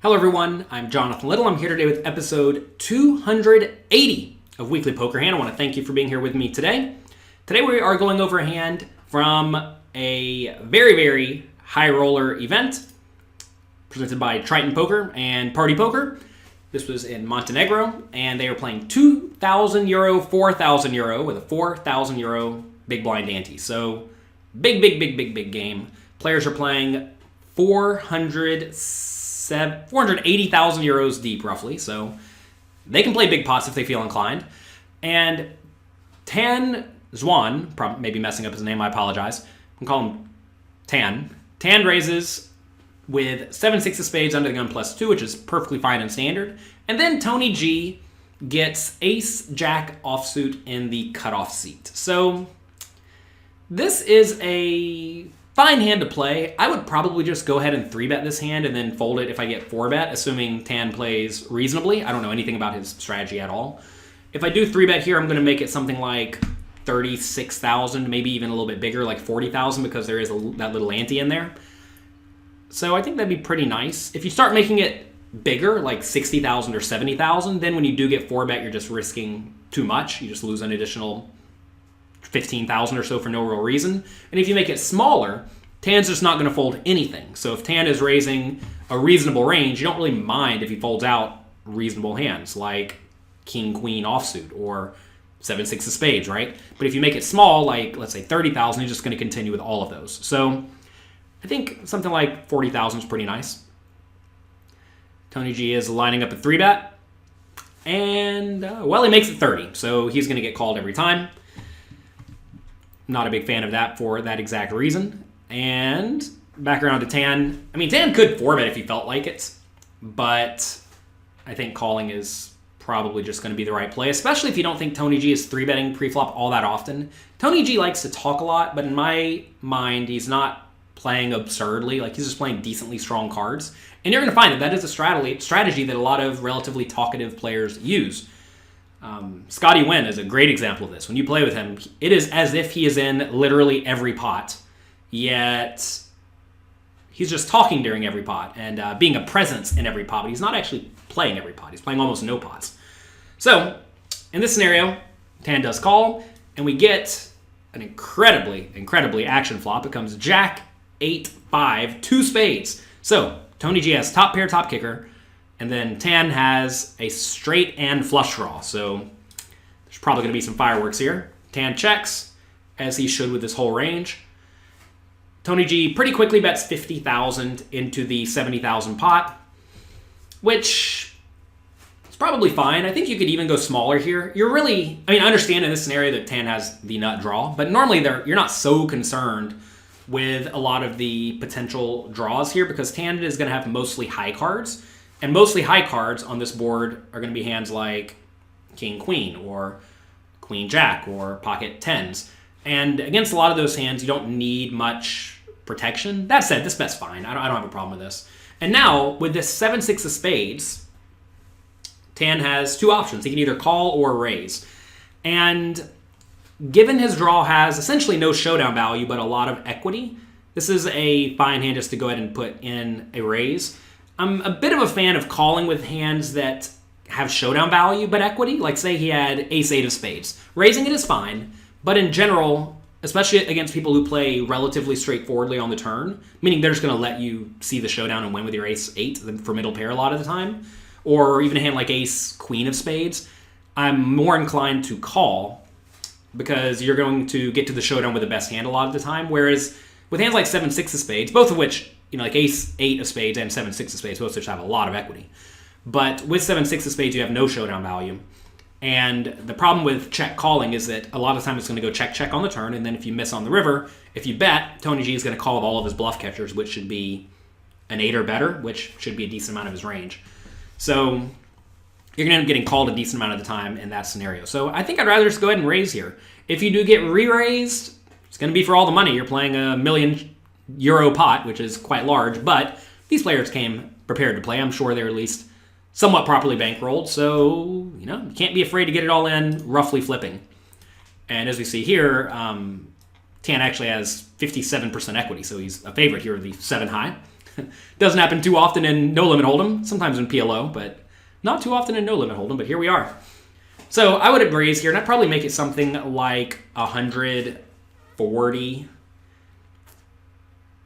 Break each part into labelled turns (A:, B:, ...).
A: Hello everyone, I'm Jonathan Little. I'm here today with episode 280 of Weekly Poker Hand. I want to thank you for being here with me today. Today we are going over a hand from a very, very high roller event presented by Triton Poker and Party Poker. This was in Montenegro, and they were playing 2,000 euro, 4,000 euro with a 4,000 euro big blind ante. So big game. Players are playing 480,000 euros deep, roughly. So they can play big pots if they feel inclined. And Tan Zwan, maybe messing up his name, I apologize. I can call him Tan. Tan raises with 7-6 of spades under the gun +2, which is perfectly fine and standard. And then Tony G gets ace-jack offsuit in the cutoff seat. So this is a fine hand to play. I would probably just go ahead and 3-bet this hand and then fold it if I get 4-bet, assuming Tan plays reasonably. I don't know anything about his strategy at all. If I do 3-bet here, I'm going to make it something like 36,000, maybe even a little bit bigger, like 40,000, because there is that little ante in there. So I think that'd be pretty nice. If you start making it bigger, like 60,000 or 70,000, then when you do get 4-bet, you're just risking too much. You just lose an additional 15,000 or so for no real reason. And if you make it smaller, Tan's just not going to fold anything. So if Tan is raising a reasonable range, you don't really mind if he folds out reasonable hands like King, Queen offsuit or 7-6 of spades, right? But if you make it small, like let's say 30,000, he's just going to continue with all of those. So I think something like 40,000 is pretty nice. Tony G is lining up a 3-bet. And, well, he makes it 30. So he's going to get called every time. Not a big fan of that for that exact reason. And back around to Tan. I mean, Tan could 4-bet if he felt like it. But I think calling is probably just going to be the right play, especially if you don't think Tony G is 3-betting pre-flop all that often. Tony G likes to talk a lot, but in my mind, he's not playing absurdly. Like, he's just playing decently strong cards. And you're going to find that is a strategy that a lot of relatively talkative players use. Scotty Wynn is a great example of this. When you play with him, it is as if he is in literally every pot, yet he's just talking during every pot and being a presence in every pot, but he's not actually playing every pot. He's playing almost no pots. So, in this scenario, Tan does call, and we get an incredibly action flop. It comes Jack, 8, 5, 2 spades. So, Tony G has top pair, top kicker, and then Tan has a straight and flush draw. So, there's probably going to be some fireworks here. Tan checks, as he should with this whole range. Tony G pretty quickly bets 50,000 into the 70,000 pot, which is probably fine. I think you could even go smaller here. I understand in this scenario that Tan has the nut draw, but normally you're not so concerned with a lot of the potential draws here because Tan is going to have mostly high cards, and mostly high cards on this board are going to be hands like King Queen or Queen Jack or pocket tens. And against a lot of those hands, you don't need much protection. That said, this bet's fine. I don't have a problem with this. And now, with this 7-6 of spades, Tan has two options. He can either call or raise. And given his draw has essentially no showdown value but a lot of equity, this is a fine hand just to go ahead and put in a raise. I'm a bit of a fan of calling with hands that have showdown value but equity. Like say he had ace-8 of spades. Raising it is fine, but in general, especially against people who play relatively straightforwardly on the turn, meaning they're just going to let you see the showdown and win with your ace-8 for middle pair a lot of the time, or even a hand like ace-queen of spades, I'm more inclined to call because you're going to get to the showdown with the best hand a lot of the time, whereas with hands like 7-6 of spades, both of which, like ace-8 of spades and 7-6 of spades, both of which have a lot of equity. But with 7-6 of spades, you have no showdown value. And the problem with check calling is that a lot of times it's going to go check on the turn, and then if you miss on the river, if you bet, Tony G is going to call with all of his bluff catchers, which should be an 8 or better, which should be a decent amount of his range. So you're going to end up getting called a decent amount of the time in that scenario. So I think I'd rather just go ahead and raise here. If you do get re-raised, it's going to be for all the money. You're playing a €1 million pot, which is quite large, but these players came prepared to play. I'm sure they're at least somewhat properly bankrolled, so you can't be afraid to get it all in, roughly flipping. And as we see here, Tan actually has 57% equity, so he's a favorite here with the 7 high. Doesn't happen too often in No Limit Hold'em, sometimes in PLO, but not too often in No Limit Hold'em, but here we are. So I would raise here, and I'd probably make it something like 140,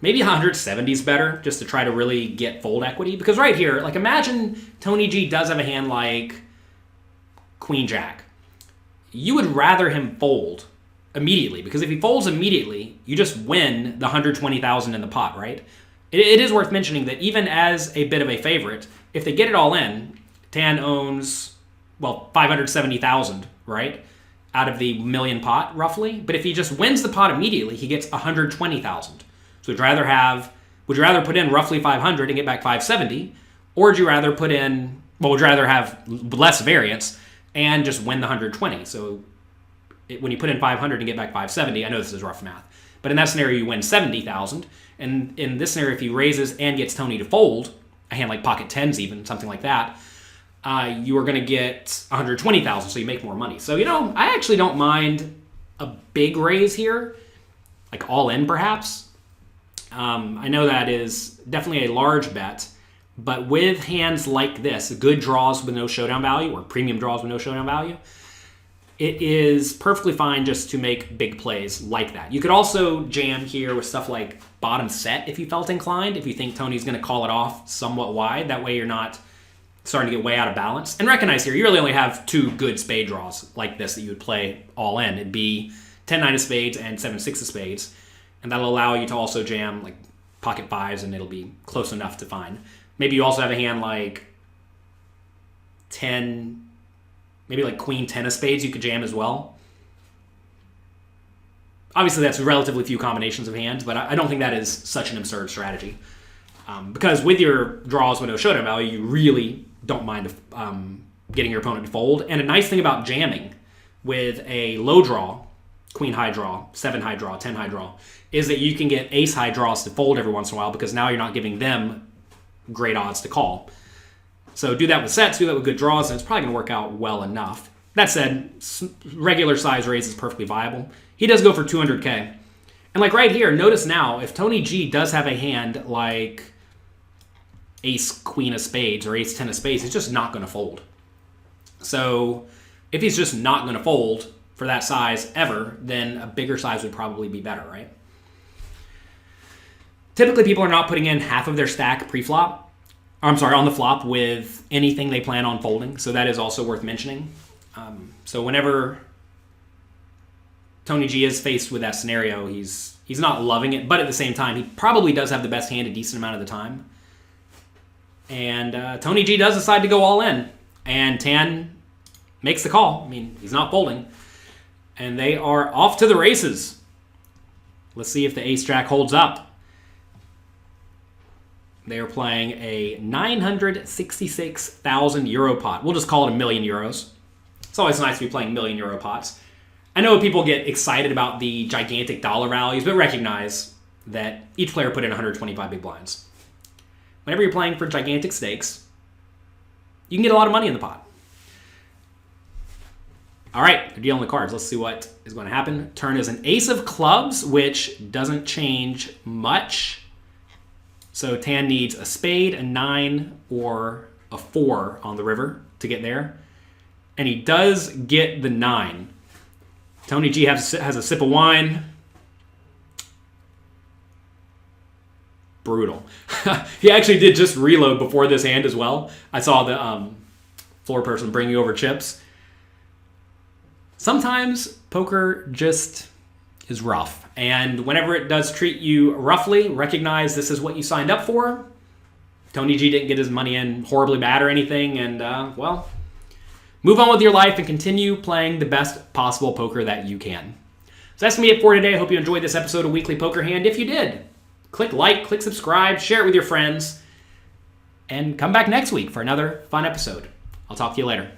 A: maybe 170 is better, just to try to really get fold equity. Because right here, like imagine Tony G does have a hand like Queen Jack. You would rather him fold immediately, because if he folds immediately, you just win the 120,000 in the pot, right? It is worth mentioning that even as a bit of a favorite, if they get it all in, Tan owns, well, 570,000, right? Out of the million pot, roughly. But if he just wins the pot immediately, he gets 120,000. So would you rather put in roughly 500 and get back 570, or would you rather put in, well, would you rather have less variance and just win the 120? So when you put in 500 and get back 570, I know this is rough math, but in that scenario, you win 70,000. And in this scenario, if he raises and gets Tony to fold, a hand like pocket tens even, something like that, you are going to get 120,000, so you make more money. So, I actually don't mind a big raise here, like all in perhaps. I know that is definitely a large bet, but with hands like this, good draws with no showdown value or premium draws with no showdown value, it is perfectly fine just to make big plays like that. You could also jam here with stuff like bottom set if you felt inclined, if you think Tony's going to call it off somewhat wide. That way you're not starting to get way out of balance. And recognize here, you really only have two good spade draws like this that you would play all in. It'd be 10-9 of spades and 7-6 of spades. And that'll allow you to also jam like pocket fives, and it'll be close enough to find. Maybe you also have a hand like 10, maybe like Queen 10 of spades you could jam as well. Obviously, that's relatively few combinations of hands, but I don't think that is such an absurd strategy. Because with your draws with no showdown value, you really don't mind getting your opponent to fold. And a nice thing about jamming with a low draw, Queen high draw, 7 high draw, 10 high draw, is that you can get ace high draws to fold every once in a while, because now you're not giving them great odds to call. So do that with sets, do that with good draws, and it's probably going to work out well enough. That said, regular size raise is perfectly viable. He does go for 200K. And like right here, notice now, if Tony G does have a hand like ace queen of spades or ace 10 of spades, he's just not going to fold. So if he's just not going to fold for that size ever, then a bigger size would probably be better, right? Typically, people are not putting in half of their stack pre-flop. On the flop with anything they plan on folding. So that is also worth mentioning. So whenever Tony G is faced with that scenario, he's not loving it, but at the same time, he probably does have the best hand a decent amount of the time. And Tony G does decide to go all in, and Tan makes the call. I mean, he's not folding. And they are off to the races. Let's see if the ace-jack holds up. They are playing a 966,000 euro pot. We'll just call it €1 million. It's always nice to be playing €1 million pots. I know people get excited about the gigantic dollar values, but recognize that each player put in 125 big blinds. Whenever you're playing for gigantic stakes, you can get a lot of money in the pot. All right, they're dealing the cards. Let's see what is going to happen. Turn is an ace of clubs, which doesn't change much. So Tan needs a spade, a 9, or a 4 on the river to get there. And he does get the 9. Tony G has a sip of wine. Brutal. He actually did just reload before this hand as well. I saw the floor person bringing over chips. Sometimes poker just is rough. And whenever it does treat you roughly, recognize this is what you signed up for. Tony G didn't get his money in horribly bad or anything. And, move on with your life and continue playing the best possible poker that you can. So that's me it for today. I hope you enjoyed this episode of Weekly Poker Hand. If you did, click like, click subscribe, share it with your friends, and come back next week for another fun episode. I'll talk to you later.